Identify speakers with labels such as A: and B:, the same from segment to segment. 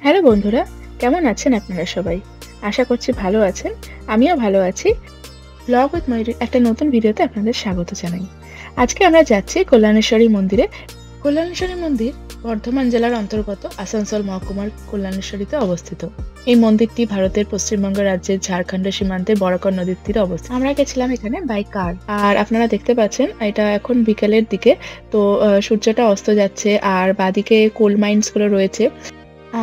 A: Hello বন্ধুরা, কেমন আছেন আপনারা সবাই? আশা করছি ভালো আছেন। আমিও ভালো আছি। ব্লগ উইথ ময়ূরীর একটা নতুন ভিডিওতে আপনাদের স্বাগত জানাই। আজকে আমরা যাচ্ছি কল্যাণেশ্বরী মন্দিরে। কল্যাণেশ্বরী মন্দির বর্ধমান জেলার অন্তর্গত আসানসোল মহকুমার কল্যাণেশ্বরীতে অবস্থিত। এই মন্দিরটি ভারতের পশ্চিমবঙ্গ রাজ্যের ঝাড়খণ্ড সীমান্তে বরাকর নদীর তীরে অবস্থিত। আমরা গেছিলাম এখানে বাই কার। আর আপনারা দেখতে পাচ্ছেন এটা এখন বিকেলের দিকে। তো সূর্যটা অস্ত যাচ্ছে আর বাঁদিকে কোল মাইন্স গুলো রয়েছে।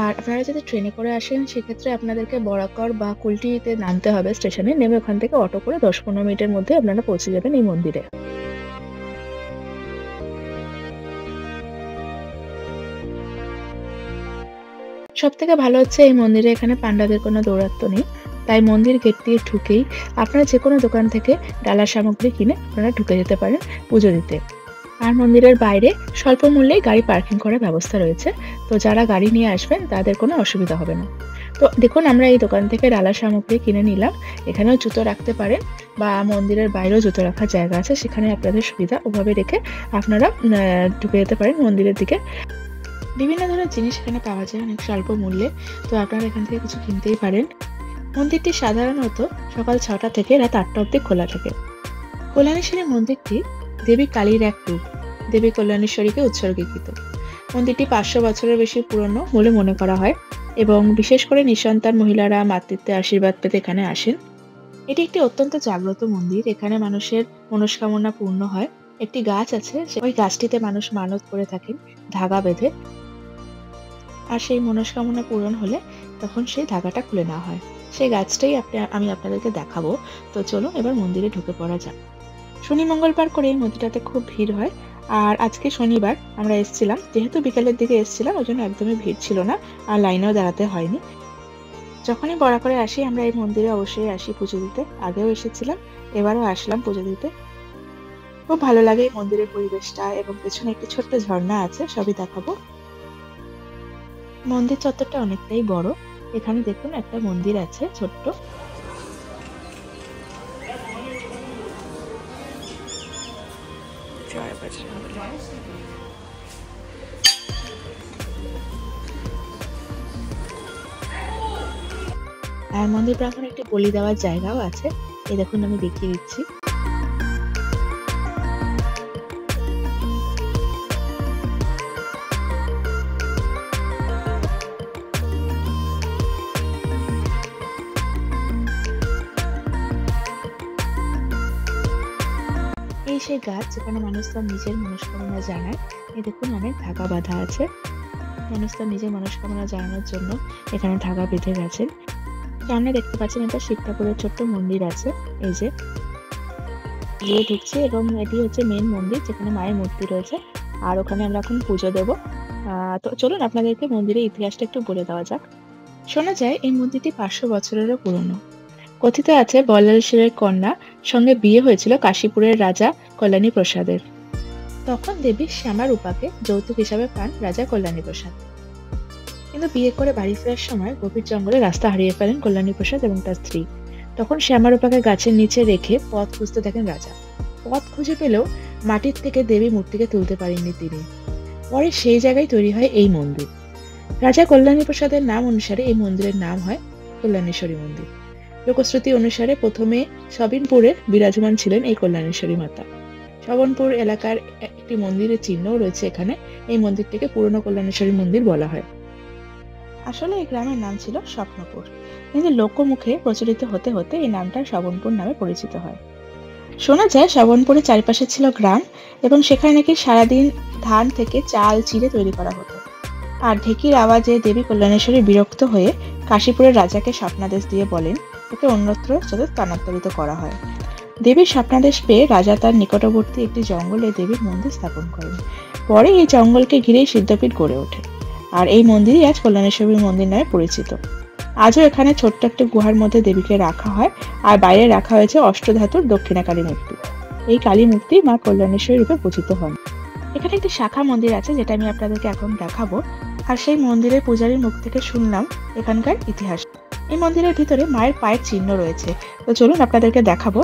A: আর আপনারা যদি ট্রেনে করে আসেন সেক্ষেত্রে আপনাদেরকে বরাকর বা কুলটিতে নামতে হবে স্টেশনে। নেমে ওখান থেকে অটো করে ১০-১৫ মিনিটের মধ্যে আপনারা পৌঁছে যাবেন এই মন্দিরে। সবথেকে ভালো হচ্ছে এই মন্দিরে এখানে পান্ডাদের কোনো দৌরাত্ম্য নেই। তাই মন্দির গেট দিয়ে ঢুকেই আপনারা যেকোনো দোকান থেকে ডালার সামগ্রী কিনে আপনারা ঢুকে যেতে পারেন পুজো দিতে। আর মন্দিরের বাইরে স্বল্প মূল্যেই গাড়ি পার্কিং করার ব্যবস্থা রয়েছে। তো যারা গাড়ি নিয়ে আসবেন তাদের কোনো অসুবিধা হবে না। তো দেখুন আমরা এই দোকান থেকে ডালার সামগ্রী কিনে নিলাম। এখানেও জুতো রাখতে পারেন বা মন্দিরের বাইরেও জুতো রাখার জায়গা আছে। সেখানে আপনাদের সুবিধা ওভাবে রেখে আপনারা ঢুকে যেতে পারেন মন্দিরের দিকে। বিভিন্ন ধরনের জিনিস এখানে পাওয়া যায় অনেক স্বল্প মূল্যে। তো আপনারা এখান থেকে কিছু কিনতেই পারেন। মন্দিরটি সাধারণত সকাল ৬টা থেকে রাত ৮টা অবধি খোলা থাকে। কল্যাণেশ্বরী মন্দিরটি দেবী কালীর এক রূপ, দেবী কল্যাণেশ্বরীকে উৎসর্গীকৃত। মন্দিরটি ৫০০ বছরের বেশি পুরনো বলে মনে করা হয় এবং বিশেষ করে নিঃসন্তান মহিলারা মাতৃত্বের আশীর্বাদ পেতে এখানে আসেন। এটি একটি অত্যন্ত জাগ্রত মন্দির। এখানে মানুষের মনস্কামনা পূর্ণ হয়। একটি গাছ আছে, ওই গাছটিতে মানুষ মানত করে থাকেন ধাগা বেঁধে। আর সেই মনস্কামনা পূরণ হলে তখন সেই ধাগাটা খুলে নেওয়া হয়। সেই গাছটাই আমি আপনাদেরকে দেখাবো। তো চলুন এবার মন্দিরে ঢুকে পড়া যাক। শনি মঙ্গলবার করে এই মন্দিরটাতে খুব ভিড় হয়। আর আজকে শনিবার আমরা এসেছিলাম, যেহেতু বিকেলের দিকে এসেছিলাম ওই জন্য একদমই ভিড় ছিল না আর লাইনেও দাঁড়াতে হয়নি। যখনই বরাকরে আসি আমরা এই মন্দিরে অবশ্যই আসি পুজো দিতে। আগেও এসেছিলাম, এবারও আসলাম পুজো দিতে। খুব ভালো লাগে এই মন্দিরের পরিবেশটা এবং পেছনে একটি ছোট্ট ঝর্ণা আছে, সবই দেখাবো। মন্দির চত্বরটা অনেকটাই বড়। এখানে দেখুন একটা মন্দির আছে ছোট্ট। জয় বজরংবলী। আর মন্দির প্রাঙ্গণে একটি বলি দেওয়ার জায়গাও আছে। এই দেখুন আমি দেখিয়ে দিচ্ছি। এই সেই গাছ যেখানে মানুষ তার নিজের মনস্কামনা জানায়। এই দেখুন অনেক ধাগা বাঁধা আছে। মানুষ তার নিজের মনস্কামনা জানানোর জন্য এখানে ধাগা বেঁধে গেছেন। সামনে দেখতে পাচ্ছেন একটা শিব ঠাকুরের ছোট্ট মন্দির আছে। এই যে গিয়ে ঢুকছে এবং এটি হচ্ছে মেন মন্দির যেখানে মায়ের মূর্তি রয়েছে। আর ওখানে আমরা এখন পুজো দেবো। তো চলুন আপনাদেরকে মন্দিরের ইতিহাসটা একটু বলে দেওয়া যাক। শোনা যায় এই মন্দিরটি ৫০০ বছরেরও পুরনো। কথিত আছে বল্লাল সেনের কন্যা সঙ্গে বিয়ে হয়েছিল কাশীপুরের রাজা কল্যাণী প্রসাদের। তখন দেবী শ্যামারূপাকে যৌতুক হিসাবে পান রাজা কল্যাণী প্রসাদ। কিন্তু বিয়ে করে বাড়ি ফেরার সময় গভীর জঙ্গলে রাস্তা হারিয়ে ফেলেন কল্যাণী প্রসাদ এবং তার স্ত্রী। তখন শ্যামারূপাকে গাছের নিচে রেখে পথ খুঁজতে থাকেন রাজা। পথ খুঁজে পেলেও মাটির থেকে দেবী মূর্তিকে তুলতে পারেননি তিনি। পরে সেই জায়গায় তৈরি হয় এই মন্দির। রাজা কল্যাণী প্রসাদের নাম অনুসারে এই মন্দিরের নাম হয় কল্যাণেশ্বরী মন্দির। লোকশ্রুতি অনুসারে প্রথমে সবিনপুরে বিরাজমান ছিলেন এই কল্যাণেশ্বরী মাতা। সবনপুর এলাকার একটি মন্দিরের চিহ্নও রয়েছে এখানে। এই মন্দিরটিকে পুরনো কল্যাণেশ্বরী মন্দির বলা হয়। আসলে এই গ্রামের নাম ছিল স্বপ্নপুর, কিন্তু লোকমুখে প্রচলিত হতে হতে এই নামটা সবনপুর নামে পরিচিত হয়। শোনা যায় সবনপুরের চারিপাশে ছিল গ্রাম এবং সেখানে নাকি সারাদিন ধান থেকে চাল চিড়ে তৈরি করা হতো। আর ঢেকির আওয়াজে দেবী কল্যাণেশ্বরী বিরক্ত হয়ে কাশীপুরের রাজাকে স্বপ্নাদেশ দিয়ে বলেন একে অন্যত্র যাতে স্থানান্তরিত করা হয়। দেবীর স্বপ্নাদেশ পেয়ে রাজা তার নিকটবর্তী একটি জঙ্গলে দেবীর মন্দির স্থাপন করেন। পরে এই জঙ্গলকে ঘিরেই সিদ্ধপীঠ গড়ে ওঠে। আর এই মন্দিরই আজ কল্যাণেশ্বরী মন্দির নামে পরিচিত। আজও এখানে ছোট্ট একটা গুহার মধ্যে দেবীকে রাখা হয় আর বাইরে রাখা হয়েছে অষ্টধাতুর দক্ষিণাকালী মূর্তি। এই কালী মূর্তি মা কল্যাণেশ্বরী রূপে পূজিত হন। এখানে একটি শাখা মন্দির আছে যেটা আমি আপনাদেরকে এখন দেখাবো। আর সেই মন্দিরের পূজারীর মুখ থেকে শুনলাম এখানকার ইতিহাস। এই মন্দিরের ভিতরে মায়ের পায়ের চিহ্ন রয়েছে। তো চলুন আপনাদেরকে দেখাবো।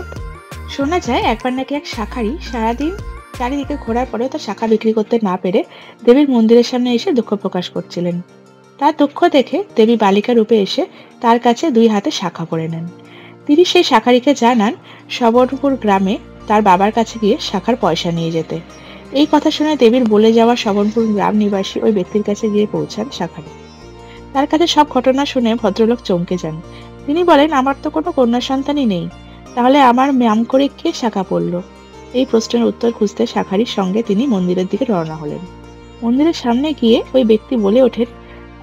A: শোনা যায় একবার নাকি এক শাঁখারি সারাদিন চারিদিকে ঘোরার পরেও তার শাখা বিক্রি করতে না পেরে দেবীর মন্দিরের সামনে এসে দুঃখ প্রকাশ করছিলেন। তার দুঃখ দেখে দেবী বালিকা রূপে এসে তার কাছে 2 হাতে শাখা পড়ে নেন। তিনি সেই শাঁখারীকে জানান শবরপুর গ্রামে তার বাবার কাছে গিয়ে শাখার পয়সা নিয়ে যেতে। এই কথা শুনে দেবীর বলে যাওয়া শবরপুর গ্রাম নিবাসী ওই ব্যক্তির কাছে গিয়ে পৌঁছান শাঁখারী। তার কাছে সব ঘটনা শুনে ভদ্রলোক চমকে যান। তিনি বলেন, আমার তো কোনো কন্যা সন্তানই নেই, তাহলে আমার নাম করে কে শাখা পড়ল? এই প্রশ্নের উত্তর খুঁজতে শাঁখারীর সঙ্গে তিনি মন্দিরের দিকে রওনা হলেন। মন্দিরের সামনে গিয়ে ওই ব্যক্তি বলে ওঠেন,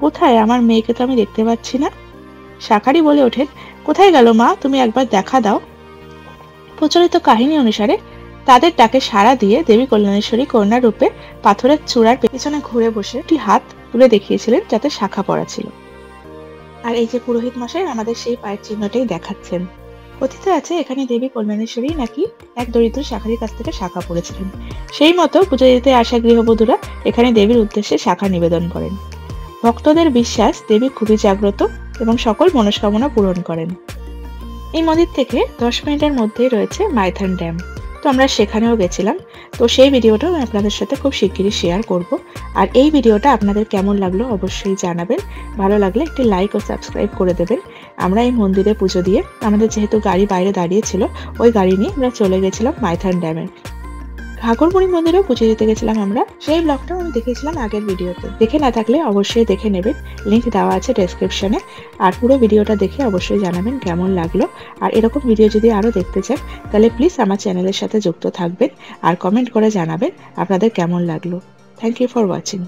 A: কোথায় আমার মেয়েকে তো আমি দেখতে পাচ্ছি না। শাঁখারী বলে ওঠেন, কোথায় গেল মা, তুমি একবার দেখা দাও। প্রচলিত কাহিনী অনুসারে তাদের ডাকে সাড়া দিয়ে দেবী কল্যাণেশ্বরী কন্যা রূপে পাথরের চূড়ার পেছনে ঘুরে বসে একটি হাত তুলে দেখিয়েছিলেন, যাতে শাখা পড়া ছিল। আর এই যে পুরোহিত মশাই আমাদের সেই পায়ের চিহ্নটাই দেখাচ্ছেন। কথিত আছে এখানে দেবী কল্যাণেশ্বরী নাকি এক দরিদ্র শাঁখারীর কাছ থেকে শাখা পড়েছিলেন। সেই মতো পুজো দিতে আসা গৃহবধূরা এখানে দেবীর উদ্দেশ্যে শাখা নিবেদন করেন। ভক্তদের বিশ্বাস দেবী খুবই জাগ্রত এবং সকল মনস্কামনা পূরণ করেন। এই মন্দির থেকে 10 মিনিটের মধ্যেই রয়েছে মাইথন ড্যাম। তো আমরা সেখানেও গেছিলাম। তো সেই ভিডিওটাও আমি আপনাদের সাথে খুব শিগগিরই শেয়ার করব। আর এই ভিডিওটা আপনাদের কেমন লাগলো অবশ্যই জানাবেন। ভালো লাগলে একটি লাইক ও সাবস্ক্রাইব করে দেবেন। আমরা এই মন্দিরে পুজো দিয়ে আমাদের যেহেতু গাড়ি বাইরে দাঁড়িয়ে ছিল, ওই গাড়ি নিয়ে আমরা চলে গেছিলাম মাইথন ড্যামে। ঘাঘরবুড়ি মন্দিরেও পুজো দিতে গেছিলাম আমরা। সেই ব্লগটাও আমি দেখিয়েছিলাম আগের ভিডিওতে। দেখে না থাকলে অবশ্যই দেখে নেবেন, লিংক দেওয়া আছে ডেসক্রিপশনে। আর পুরো ভিডিওটা দেখে অবশ্যই জানাবেন কেমন লাগলো। আর এরকম ভিডিও যদি আরও দেখতে চান তাহলে প্লিজ আমার চ্যানেলের সাথে যুক্ত থাকবেন আর কমেন্ট করে জানাবেন আপনাদের কেমন লাগলো। Thank you for watching.